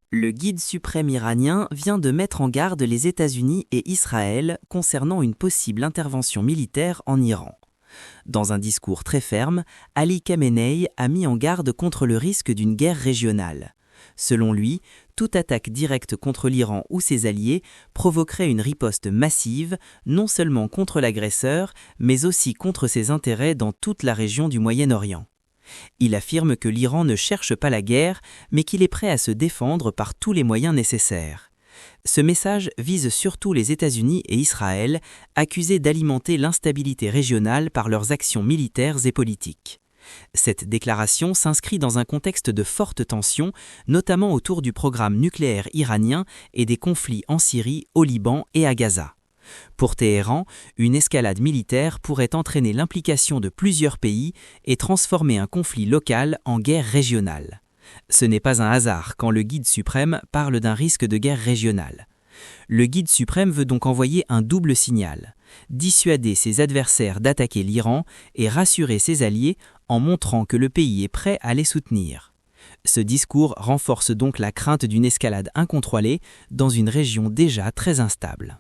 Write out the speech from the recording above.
Le guide suprême iranien vient de mettre en garde les États-Unis et Israël concernant une possible intervention militaire en Iran. Dans un discours très ferme, Ali Khamenei a mis en garde contre le risque d'une guerre régionale. Selon lui, toute attaque directe contre l'Iran ou ses alliés provoquerait une riposte massive, non seulement contre l'agresseur, mais aussi contre ses intérêts dans toute la région du Moyen-Orient. Il affirme que l'Iran ne cherche pas la guerre, mais qu'il est prêt à se défendre par tous les moyens nécessaires. Ce message vise surtout les États-Unis et Israël, accusés d'alimenter l'instabilité régionale par leurs actions militaires et politiques. Cette déclaration s'inscrit dans un contexte de fortes tensions, notamment autour du programme nucléaire iranien et des conflits en Syrie, au Liban et à Gaza. Pour Téhéran, une escalade militaire pourrait entraîner l'implication de plusieurs pays et transformer un conflit local en guerre régionale. Ce n'est pas un hasard quand le guide suprême parle d'un risque de guerre régionale. Le guide suprême veut donc envoyer un double signal, dissuader ses adversaires d'attaquer l'Iran et rassurer ses alliés en montrant que le pays est prêt à les soutenir. Ce discours renforce donc la crainte d'une escalade incontrôlée dans une région déjà très instable.